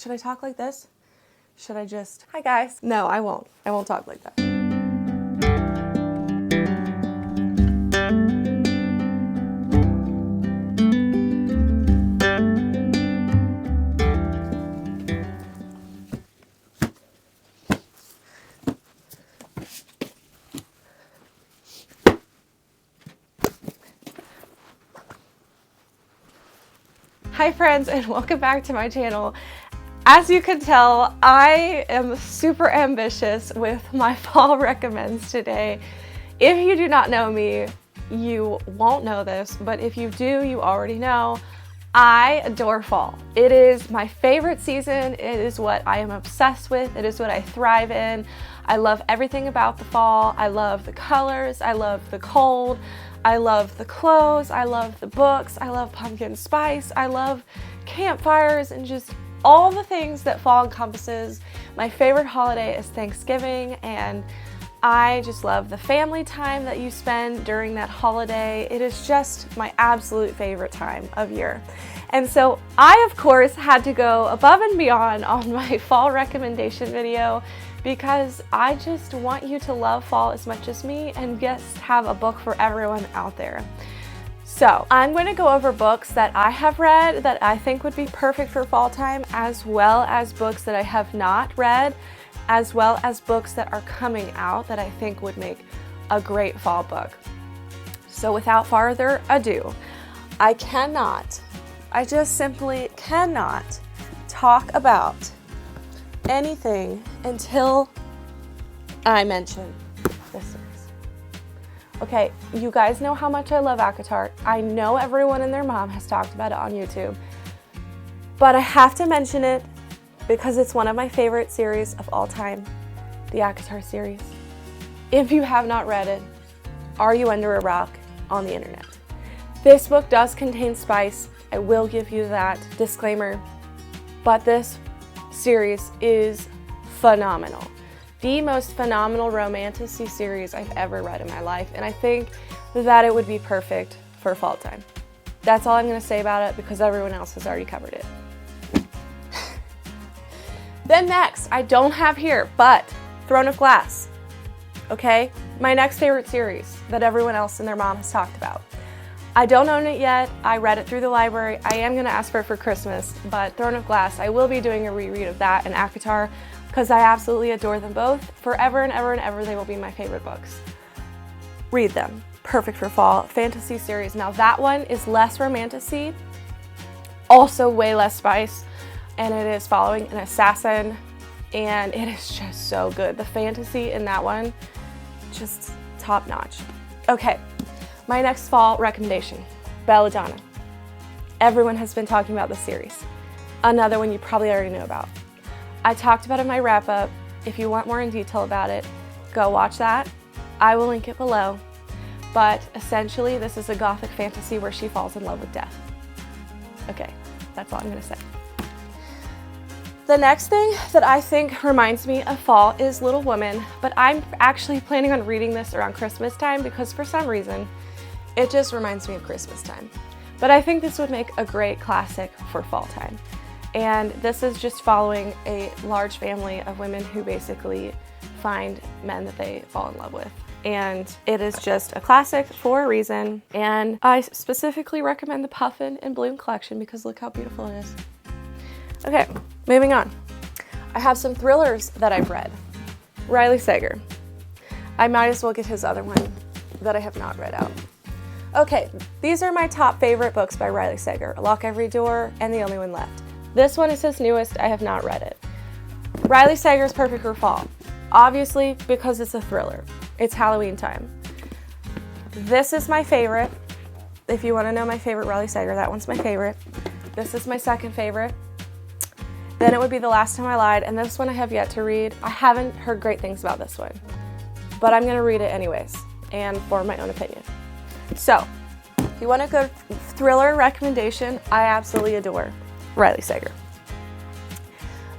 Should I talk like this? Should I just, hi guys? No, I won't. I won't talk like that. Hi friends, and welcome back to my channel. As you can tell, I am super ambitious with my fall recommends today. If you do not know me, you won't know this, but if you do, you already know. I adore fall. It is my favorite season. It is what I am obsessed with. It is what I thrive in. I love everything about the fall. I love the colors. I love the cold. I love the clothes. I love the books. I love pumpkin spice. I love campfires and just all the things that fall encompasses. My favorite holiday is Thanksgiving, and I just love the family time that you spend during that holiday. It is just my absolute favorite time of year. And so I, of course, had to go above and beyond on my fall recommendation video because I just want you to love fall as much as me and just have a book for everyone out there. So I'm going to go over books that I have read that I think would be perfect for fall time, as well as books that I have not read, as well as books that are coming out that I think would make a great fall book. So without further ado, I just simply cannot talk about anything until I mention this series. Okay, you guys know how much I love ACOTAR. I know everyone and their mom has talked about it on YouTube, but I have to mention it because it's one of my favorite series of all time, the ACOTAR series. If you have not read it, are you under a rock on the internet? This book does contain spice. I will give you that disclaimer, but this series is phenomenal. The most phenomenal romantasy series I've ever read in my life, and I think that it would be perfect for fall time. That's all I'm going to say about it because everyone else has already covered it. Then next, I don't have here, but Throne of Glass. Okay? My next favorite series that everyone else and their mom has talked about. I don't own it yet. I read it through the library. I am going to ask for it for Christmas, but Throne of Glass, I will be doing a reread of that and ACOTAR because I absolutely adore them both. Forever and ever and ever, they will be my favorite books. Read them. Perfect for fall. Fantasy series. Now that one is less romantasy, also way less spice, and it is following an assassin, and it is just so good. The fantasy in that one, just top notch. Okay. My next fall recommendation, Belladonna. Everyone has been talking about this series. Another one you probably already know about. I talked about it in my wrap up. If you want more in detail about it, go watch that. I will link it below. But essentially, this is a gothic fantasy where she falls in love with death. Okay, that's all I'm gonna say. The next thing that I think reminds me of fall is Little Women, but I'm actually planning on reading this around Christmas time because for some reason, it just reminds me of Christmas time. But I think this would make a great classic for fall time. And this is just following a large family of women who basically find men that they fall in love with. And it is just a classic for a reason. And I specifically recommend the Puffin and Bloom collection because look how beautiful it is. Okay, moving on. I have some thrillers that I've read. Riley Sager. I might as well get his other one that I have not read out. Okay, these are my top favorite books by Riley Sager, Lock Every Door and The Only One Left. This one is his newest. I have not read it. Riley Sager is perfect for fall, obviously because it's a thriller. It's Halloween time. This is my favorite. If you want to know my favorite Riley Sager, that one's my favorite. This is my second favorite. Then it would be The Last Time I Lied, and this one I have yet to read. I haven't heard great things about this one, but I'm going to read it anyways and form my own opinion. So, if you want a good thriller recommendation, I absolutely adore Riley Sager.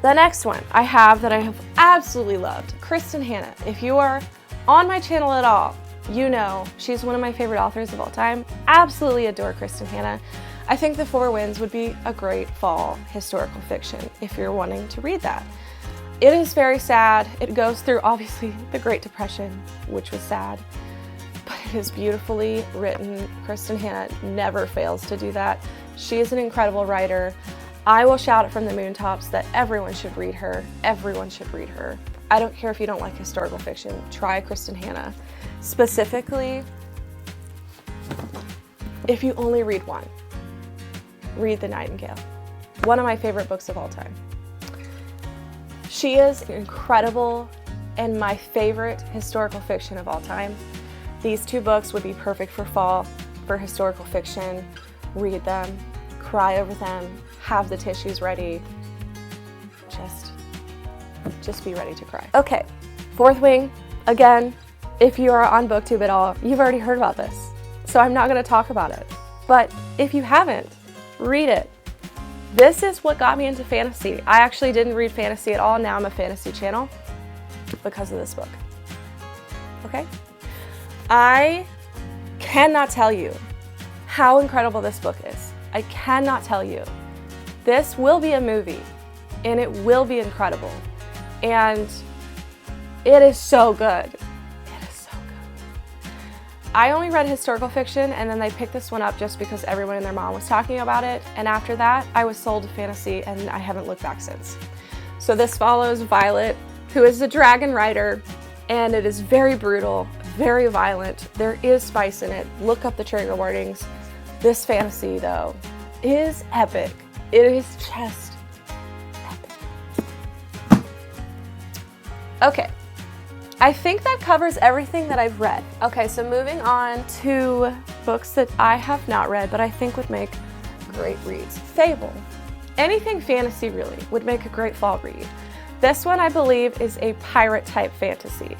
The next one I have that I have absolutely loved, Kristen Hanna. If you are on my channel at all, you know she's one of my favorite authors of all time. Absolutely adore Kristen Hanna. I think The Four Winds would be a great fall historical fiction if you're wanting to read that. It is very sad. It goes through, obviously, the Great Depression, which was sad, but it is beautifully written. Kristen Hanna never fails to do that. She is an incredible writer. I will shout it from the moontops that everyone should read her. Everyone should read her. I don't care if you don't like historical fiction. Try Kristen Hanna. Specifically, if you only read one, read The Nightingale. One of my favorite books of all time. She is incredible and my favorite historical fiction of all time. These two books would be perfect for fall, for historical fiction. Read them, cry over them, have the tissues ready. Just be ready to cry. Okay, Fourth Wing. Again, if you are on BookTube at all, you've already heard about this, so I'm not going to talk about it. But if you haven't, read it. This is what got me into fantasy. I actually didn't read fantasy at all. Now I'm a fantasy channel because of this book. Okay? I cannot tell you how incredible this book is. I cannot tell you. This will be a movie, and it will be incredible. And it is so good. It is so good. I only read historical fiction, and then they picked this one up just because everyone and their mom was talking about it. And after that, I was sold to fantasy, and I haven't looked back since. So this follows Violet, who is a dragon rider, and it is very brutal, very violent. There is spice in it. Look up the trigger warnings. This fantasy, though, is epic. It is just okay, I think that covers everything that I've read. Okay, so moving on to books that I have not read, but I think would make great reads. Fable. Anything fantasy, really, would make a great fall read. This one, I believe, is a pirate-type fantasy.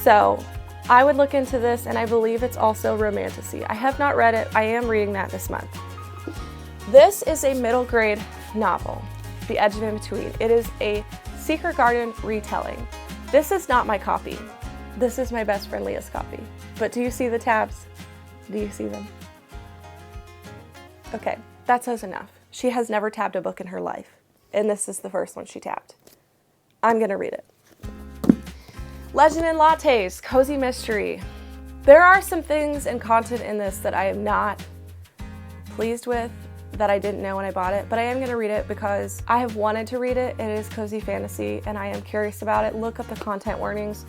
So I would look into this, and I believe it's also romantasy. I have not read it. I am reading that this month. This is a middle grade novel, The Edge of In-Between. It is a Secret Garden retelling. This is not my copy. This is my best friend Leah's copy. But do you see the tabs? Do you see them? Okay, that says enough. She has never tabbed a book in her life, and this is the first one she tabbed. I'm gonna read it. Legend in Lattes, Cozy Mystery. There are some things and content in this that I am not pleased with, that I didn't know when I bought it, but I am gonna read it because I have wanted to read it. It is cozy fantasy and I am curious about it. Look up the content warnings.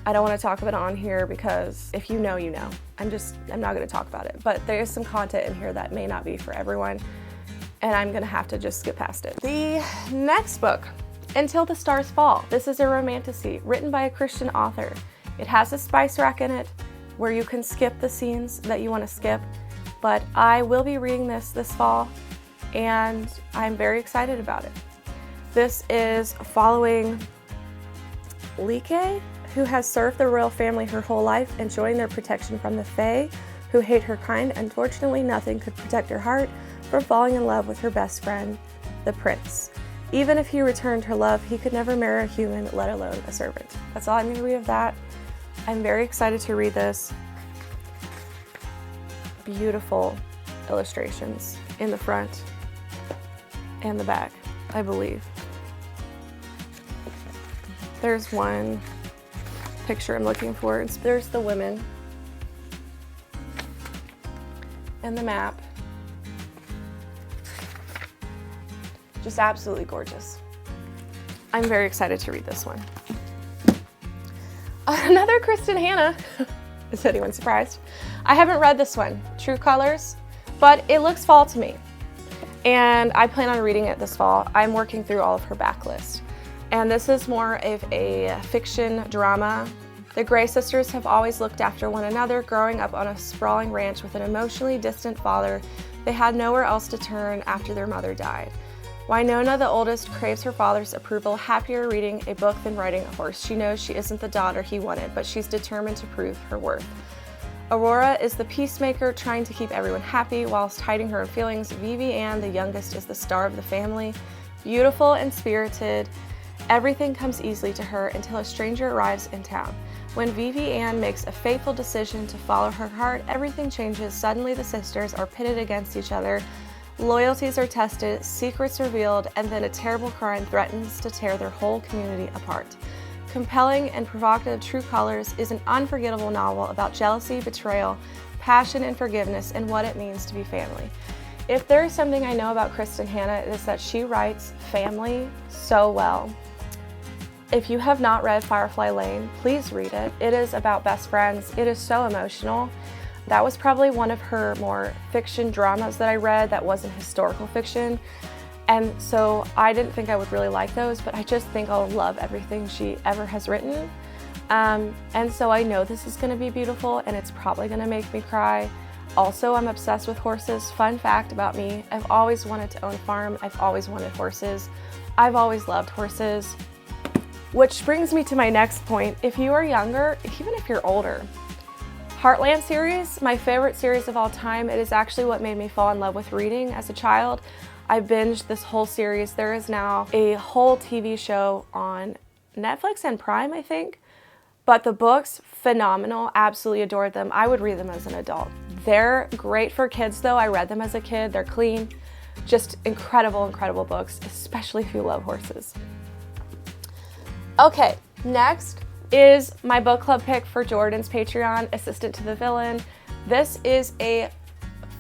I don't want to talk about it on here because if you know, you know. I'm not gonna talk about it, but there is some content in here that may not be for everyone and I'm gonna have to just skip past it. The next book, Until the Stars Fall. This is a romantasy written by a Christian author. It has a spice rack in it where you can skip the scenes that you want to skip. But I will be reading this fall, and I'm very excited about it. This is following Lieke, who has served the royal family her whole life, enjoying their protection from the Fae, who hate her kind. Unfortunately, nothing could protect her heart from falling in love with her best friend, the prince. Even if he returned her love, he could never marry a human, let alone a servant. That's all I'm going to read of that. I'm very excited to read this. Beautiful illustrations in the front and the back, I believe. There's one picture I'm looking for. There's the women and the map. Just absolutely gorgeous. I'm very excited to read this one. Another Kristen Hanna. Is anyone surprised? I haven't read this one, True Colors, but it looks fall to me. And I plan on reading it this fall. I'm working through all of her backlist. And this is more of a fiction drama. The Gray sisters have always looked after one another. Growing up on a sprawling ranch with an emotionally distant father, they had nowhere else to turn after their mother died. Winona, the oldest, craves her father's approval, happier reading a book than riding a horse. She knows she isn't the daughter he wanted, but she's determined to prove her worth. Aurora is the peacemaker, trying to keep everyone happy whilst hiding her own feelings. Vivi Ann, the youngest, is the star of the family. Beautiful and spirited, everything comes easily to her until a stranger arrives in town. When Vivi Ann makes a fateful decision to follow her heart, everything changes. Suddenly the sisters are pitted against each other. Loyalties are tested, secrets revealed, and then a terrible crime threatens to tear their whole community apart. Compelling and provocative True Colors is an unforgettable novel about jealousy, betrayal, passion, and forgiveness, and what it means to be family. If there is something I know about Kristen Hanna, it is that she writes family so well. If you have not read Firefly Lane, please read it. It is about best friends. It is so emotional. That was probably one of her more fiction dramas that I read that wasn't historical fiction. And so I didn't think I would really like those, but I just think I'll love everything she ever has written. And so I know this is gonna be beautiful and it's probably gonna make me cry. Also, I'm obsessed with horses. Fun fact about me, I've always wanted to own a farm. I've always wanted horses. I've always loved horses. Which brings me to my next point. If you are younger, even if you're older, Heartland series, my favorite series of all time. It is actually what made me fall in love with reading as a child. I binged this whole series. There is now a whole TV show on Netflix and Prime, I think. But the books, phenomenal, absolutely adored them. I would read them as an adult. They're great for kids though. I read them as a kid. They're clean, just incredible, incredible books, especially if you love horses. Okay, next is my book club pick for Jordan's Patreon, Assistant to the Villain. This is a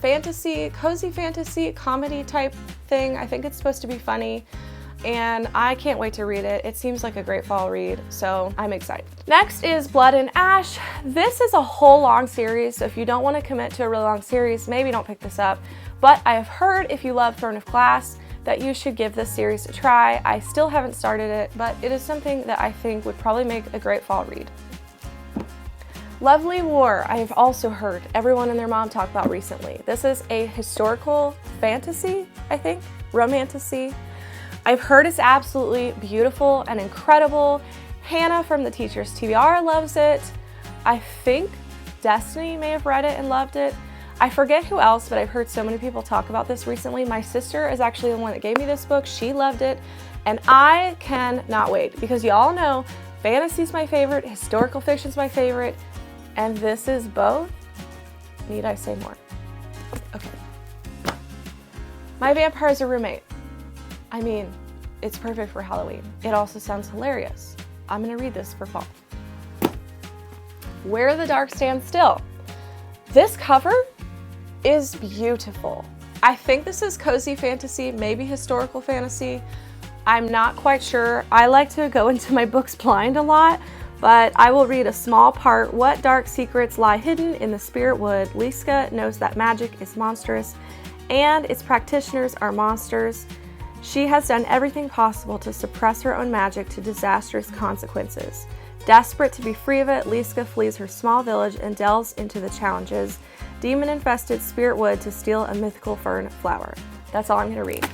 fantasy, cozy fantasy, comedy type thing. I think it's supposed to be funny, and I can't wait to read it. It seems like a great fall read, so I'm excited. Next is Blood and Ash. This is a whole long series, so if you don't want to commit to a really long series, maybe don't pick this up. But I have heard if you love Throne of Glass, that you should give this series a try. I still haven't started it, but it is something that I think would probably make a great fall read. Lovely War, I have also heard everyone and their mom talk about recently. This is a historical fantasy, I think, romantasy. I've heard it's absolutely beautiful and incredible. Hannah from the Teachers TBR loves it. I think Destiny may have read it and loved it. I forget who else, but I've heard so many people talk about this recently. My sister is actually the one that gave me this book. She loved it, and I cannot wait because y'all know fantasy's my favorite, historical fiction's my favorite, and this is both. Need I say more? Okay. My Vampire's a Roommate. I mean, it's perfect for Halloween. It also sounds hilarious. I'm gonna read this for fall. Where the Dark Stands Still. This cover is beautiful. I think this is cozy fantasy, maybe historical fantasy. I'm not quite sure. I like to go into my books blind a lot, but I will read a small part. What dark secrets lie hidden in the spirit wood? Liska knows that magic is monstrous and its practitioners are monsters. She has done everything possible to suppress her own magic to disastrous consequences. Desperate to be free of it, Liska flees her small village and delves into the challenges. Demon-infested spirit wood to steal a mythical fern flower. That's all I'm going to read.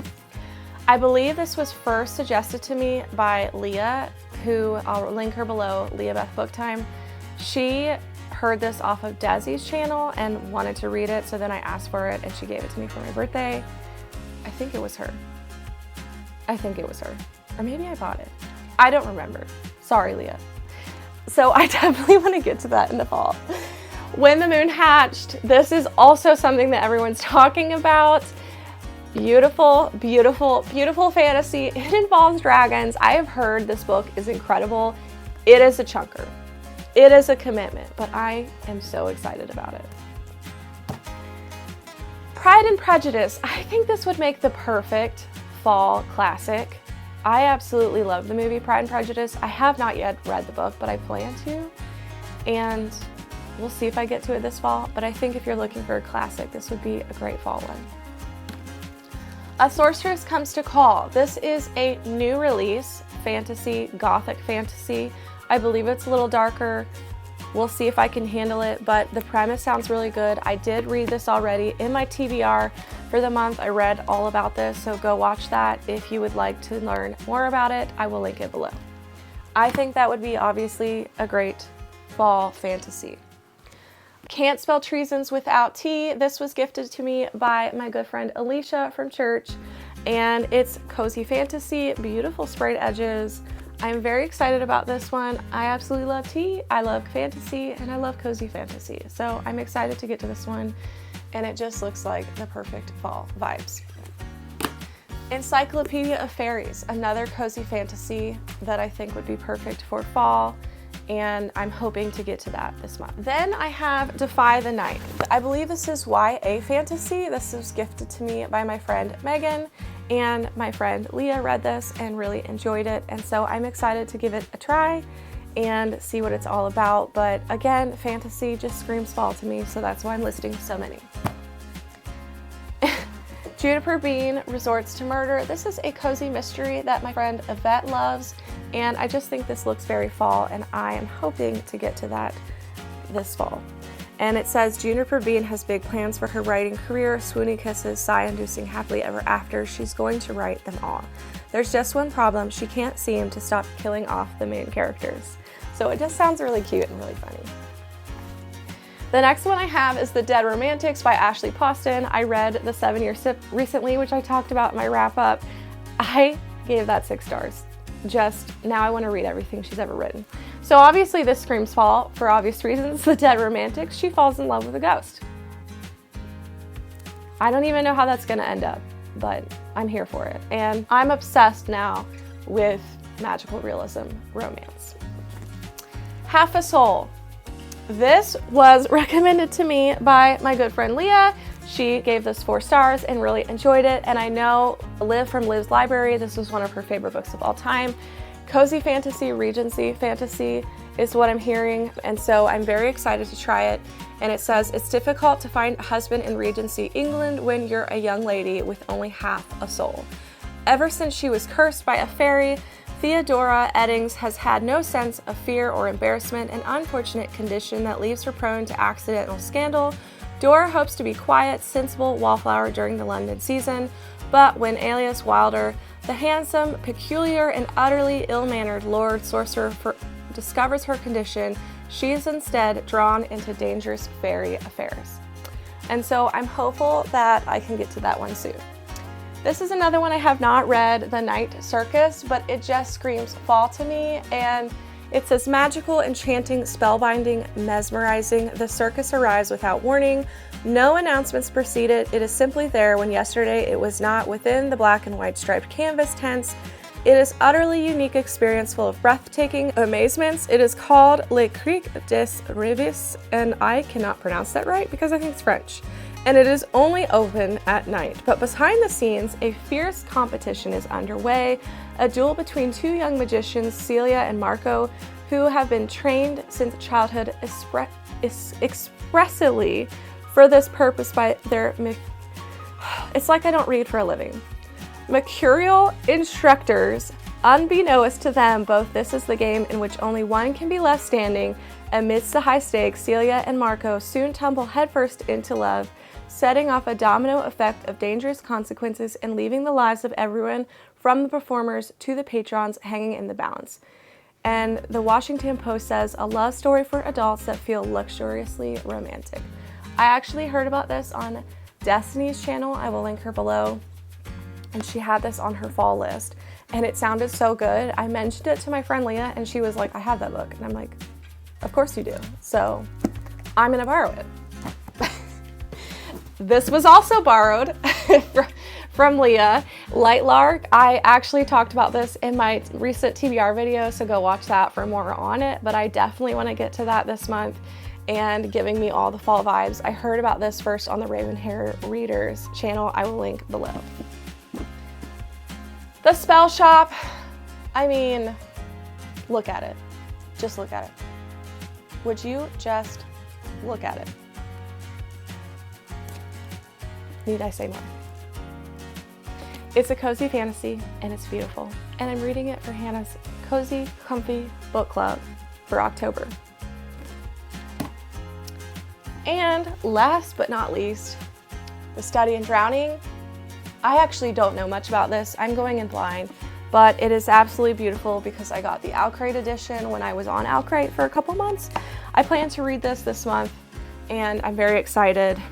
I believe this was first suggested to me by Leah, who I'll link her below, Leah Beth Booktime. She heard this off of Desi's channel and wanted to read it, so then I asked for it and she gave it to me for my birthday. I think it was her. Or maybe I bought it. I don't remember. Sorry, Leah. So I definitely want to get to that in the fall. When the Moon Hatched, this is also something that everyone's talking about. Beautiful, beautiful, beautiful fantasy. It involves dragons. I have heard this book is incredible. It is a chunker. It is a commitment, but I am so excited about it. Pride and Prejudice. I think this would make the perfect fall classic. I absolutely love the movie Pride and Prejudice. I have not yet read the book, but I plan to. And we'll see if I get to it this fall, but I think if you're looking for a classic, this would be a great fall one. A Sorceress Comes to Call. This is a new release, fantasy, gothic fantasy. I believe it's a little darker. We'll see if I can handle it, but the premise sounds really good. I did read this already in my TBR for the month. I read all about this, so go watch that if you would like to learn more about it. I will link it below. I think that would be obviously a great fall fantasy. Can't Spell Treasons Without Tea. This was gifted to me by my good friend Alicia from church, and it's cozy fantasy, beautiful sprayed edges. I'm very excited about this one. I absolutely love tea, I love fantasy, and I love cozy fantasy. So I'm excited to get to this one, and it just looks like the perfect fall vibes. Encyclopedia of Fairies, another cozy fantasy that I think would be perfect for fall, and I'm hoping to get to that this month. Then I have Defy the Night. I believe this is YA fantasy. This was gifted to me by my friend Megan, and my friend Leah read this and really enjoyed it, and so I'm excited to give it a try and see what it's all about. But again, fantasy just screams fall to me, so that's why I'm listing so many. Juniper Bean Resorts to Murder. This is a cozy mystery that my friend Yvette loves, and I just think this looks very fall, and I am hoping to get to that this fall. And it says Juniper Bean has big plans for her writing career, swoony kisses, sigh-inducing happily ever after. She's going to write them all. There's just one problem, she can't seem to stop killing off the main characters. So it just sounds really cute and really funny. The next one I have is The Dead Romantics by Ashley Poston. I read The 7-Year Sip recently, which I talked about in my wrap-up. I gave that 6 stars. Just now I want to read everything she's ever written. So obviously this screams fall for obvious reasons. The Dead Romantics, she falls in love with a ghost. I don't even know how that's going to end up, but I'm here for it. And I'm obsessed now with magical realism romance. Half a Soul. This was recommended to me by my good friend Leah. She gave this 4 stars and really enjoyed it. And I know Liv from Liv's Library, this was one of her favorite books of all time. Cozy fantasy, Regency fantasy is what I'm hearing. And so I'm very excited to try it. And it says, it's difficult to find a husband in Regency England when you're a young lady with only half a soul. Ever since she was cursed by a fairy, Theodora Eddings has had no sense of fear or embarrassment, an unfortunate condition that leaves her prone to accidental scandal. Dora hopes to be quiet, sensible wallflower during the London season, but when Alias Wilder, the handsome, peculiar, and utterly ill-mannered Lord Sorcerer discovers her condition, she is instead drawn into dangerous fairy affairs. And so I'm hopeful that I can get to that one soon. This is another one I have not read, The Night Circus, but it just screams fall to me, and it says magical, enchanting, spellbinding, mesmerizing. The circus arrives without warning. No announcements precede it. It is simply there when yesterday it was not, within the black and white striped canvas tents. It is utterly unique experience full of breathtaking amazements. It is called Le Cric des Rêves, and I cannot pronounce that right because I think it's French. And it is only open at night. But behind the scenes, a fierce competition is underway, a duel between 2 young magicians, Celia and Marco, who have been trained since childhood expressly for this purpose by their, it's like I don't read for a living, mercurial instructors. Unbeknownst to them both, this is the game in which only one can be left standing. Amidst the high stakes, Celia and Marco soon tumble headfirst into love, setting off a domino effect of dangerous consequences and leaving the lives of everyone from the performers to the patrons hanging in the balance. And the Washington Post says, a love story for adults that feel luxuriously romantic. I actually heard about this on Destiny's channel. I will link her below. And she had this on her fall list, and it sounded so good. I mentioned it to my friend Leah, and she was like, I have that book. And I'm like, of course you do. So I'm gonna borrow it. This was also borrowed from Leah. Lightlark, I actually talked about this in my recent TBR video, so go watch that for more on it, but I definitely want to get to that this month and giving me all the fall vibes. I heard about this first on the Raven Hair Readers channel. I will link below. The Spell Shop, I mean, look at it. Just look at it. Would you just look at it? Need I say more? It's a cozy fantasy and it's beautiful. And I'm reading it for Hannah's Cozy, Comfy Book Club for October. And last but not least, The Study in Drowning. I actually don't know much about this. I'm going in blind, but it is absolutely beautiful because I got the Alcrate edition when I was on Alcrate for a couple months. I plan to read this month and I'm very excited.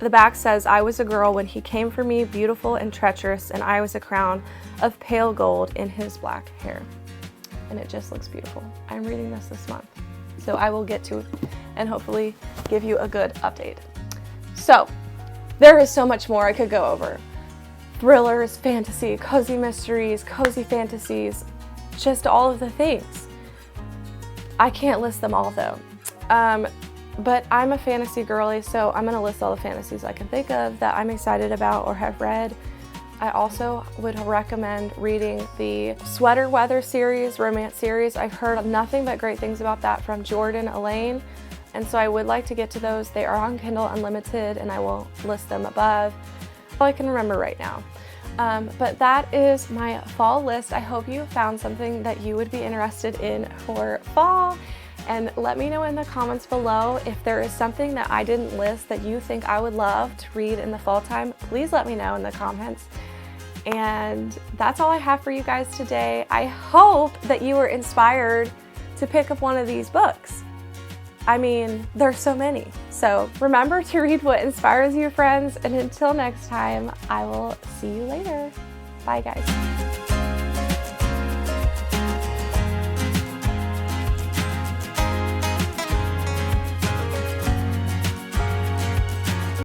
The back says, I was a girl when he came for me, beautiful and treacherous, and I was a crown of pale gold in his black hair. and it just looks beautiful. I'm reading this month, so I will get to it and hopefully give you a good update. So there is so much more I could go over. Thrillers, fantasy, cozy mysteries, cozy fantasies, just all of the things. I can't list them all though. But I'm a fantasy girly, so I'm gonna list all the fantasies I can think of that I'm excited about or have read. I also would recommend reading the Sweater Weather series, romance series. I've heard nothing but great things about that from Jordan Elaine, and so I would like to get to those. They are on Kindle Unlimited, and I will list them above. All I can remember right now. But that is my fall list. I hope you found something that you would be interested in for fall. And let me know in the comments below if there is something that I didn't list that you think I would love to read in the fall time. Please let me know in the comments. And that's all I have for you guys today. I hope that you were inspired to pick up one of these books. I mean, there's so many. So remember to read what inspires you, friends. And until next time, I will see you later. Bye, guys.